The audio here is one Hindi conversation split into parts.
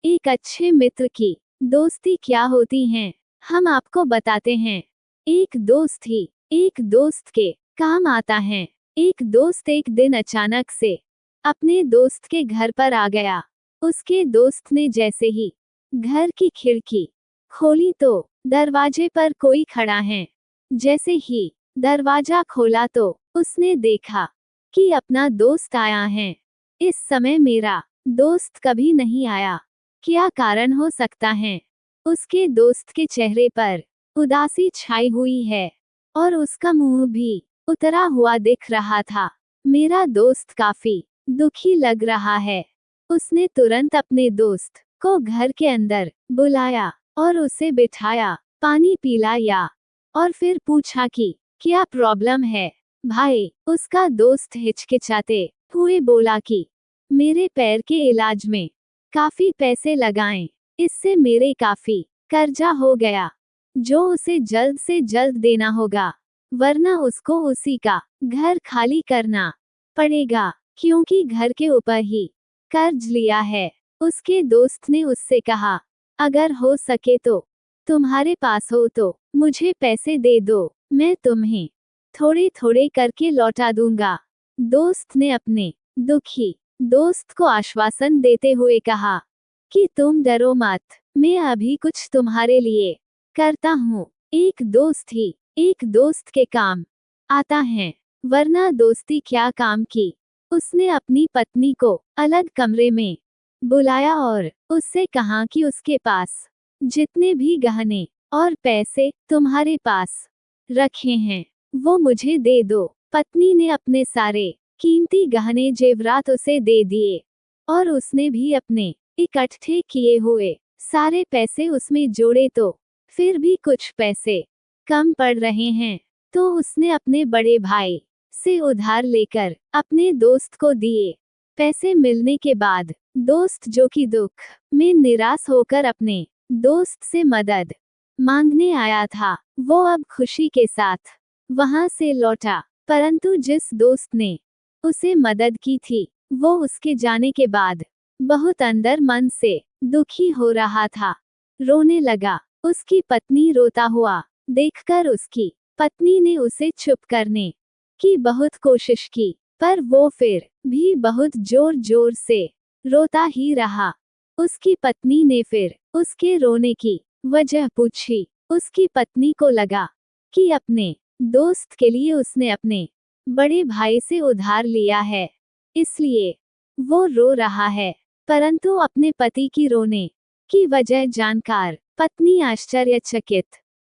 एक अच्छे मित्र की दोस्ती क्या होती है, हम आपको बताते हैं। एक दोस्त ही एक दोस्त के काम आता है। एक दोस्त एक दिन अचानक से अपने दोस्त के घर पर आ गया। उसके दोस्त ने जैसे ही घर की खिड़की खोली तो दरवाजे पर कोई खड़ा है। जैसे ही दरवाजा खोला तो उसने देखा कि अपना दोस्त आया है। इस समय मेरा दोस्त कभी नहीं आया, क्या कारण हो सकता है? उसके दोस्त के चेहरे पर उदासी छाई हुई है और उसका मुंह भी उतरा हुआ दिख रहा था। मेरा दोस्त काफी दुखी लग रहा है। उसने तुरंत अपने दोस्त को घर के अंदर बुलाया और उसे बिठाया, पानी पिलाया और फिर पूछा कि क्या प्रॉब्लम है भाई। उसका दोस्त हिचकिचाते हुए बोला कि मेरे पैर के इलाज में काफी पैसे लगाएं, इससे मेरे काफी कर्जा हो गया जो उसे जल्द से जल्द देना होगा, वरना उसको उसी का घर खाली करना पड़ेगा, क्योंकि घर के ऊपर ही कर्ज लिया है। उसके दोस्त ने उससे कहा, अगर हो सके तो तुम्हारे पास हो तो मुझे पैसे दे दो, मैं तुम्हें थोड़े थोड़े करके लौटा दूंगा। दोस्त ने अपने दुखी दोस्त को आश्वासन देते हुए कहा कि तुम डरो मत, मैं अभी कुछ तुम्हारे लिए करता हूँ। एक दोस्त ही एक दोस्त के काम आता है, वरना दोस्ती क्या काम की। उसने अपनी पत्नी को अलग कमरे में बुलाया और उससे कहा कि उसके पास जितने भी गहने और पैसे तुम्हारे पास रखे हैं वो मुझे दे दो। पत्नी ने अपने सारे कीमती गहने जेवरात उसे दे दिए और उसने भी अपने इकट्ठे किए हुए सारे पैसे उसमें जोड़े तो फिर भी कुछ पैसे कम पड़ रहे हैं, तो उसने अपने बड़े भाई से उधार लेकर अपने दोस्त को दिए। पैसे मिलने के बाद दोस्त जो कि दुख में निराश होकर अपने दोस्त से मदद मांगने आया था, वो अब खुशी के साथ वहां से लौटा। परंतु जिस दोस्त ने उसे मदद की थी वो उसके जाने के बाद बहुत अंदर मन से दुखी हो रहा था, रोने लगा। उसकी पत्नी रोता हुआ देखकर उसकी पत्नी ने उसे चुप करने की बहुत कोशिश की, पर वो फिर भी बहुत जोर जोर से रोता ही रहा। उसकी पत्नी ने फिर उसके रोने की वजह पूछी। उसकी पत्नी को लगा कि अपने दोस्त के लिए उसने अपने बड़े भाई से उधार लिया है, इसलिए वो रो रहा है। परंतु अपने पति की रोने की वजह जानकर पत्नी आश्चर्यचकित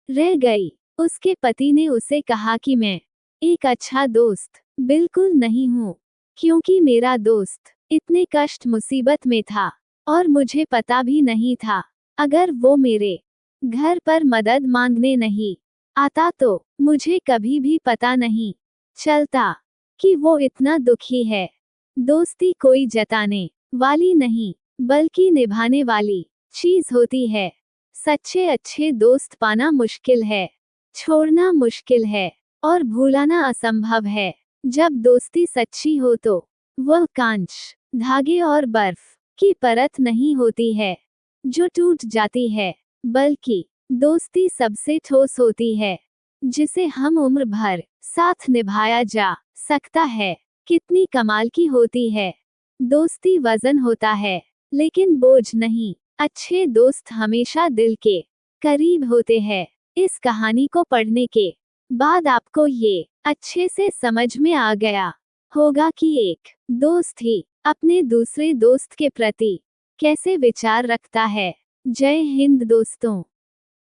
रह गई। उसके पति ने उसे कहा कि मैं एक अच्छा दोस्त बिल्कुल नहीं हूँ, क्योंकि मेरा दोस्त इतने कष्ट मुसीबत में था और मुझे पता भी नहीं था, अगर वो मेरे घर पर मदद मांगने नहीं आता तो मुझे कभी भी पता नहीं चलता कि वो इतना दुखी है। दोस्ती कोई जताने वाली नहीं बल्कि निभाने वाली चीज होती है। सच्चे अच्छे दोस्त पाना मुश्किल है, छोड़ना मुश्किल है और भूलाना असंभव है। जब दोस्ती सच्ची हो तो वह कांच, धागे और बर्फ की परत नहीं होती है जो टूट जाती है, बल्कि दोस्ती सबसे ठोस होती है जिसे हम उम्र भर साथ निभाया जा सकता है। कितनी कमाल की होती है दोस्ती। वजन होता है लेकिन बोझ नहीं। अच्छे दोस्त हमेशा दिल के करीब होते हैं। इस कहानी को पढ़ने के बाद आपको ये अच्छे से समझ में आ गया होगा कि एक दोस्त ही अपने दूसरे दोस्त के प्रति कैसे विचार रखता है। जय हिंद दोस्तों।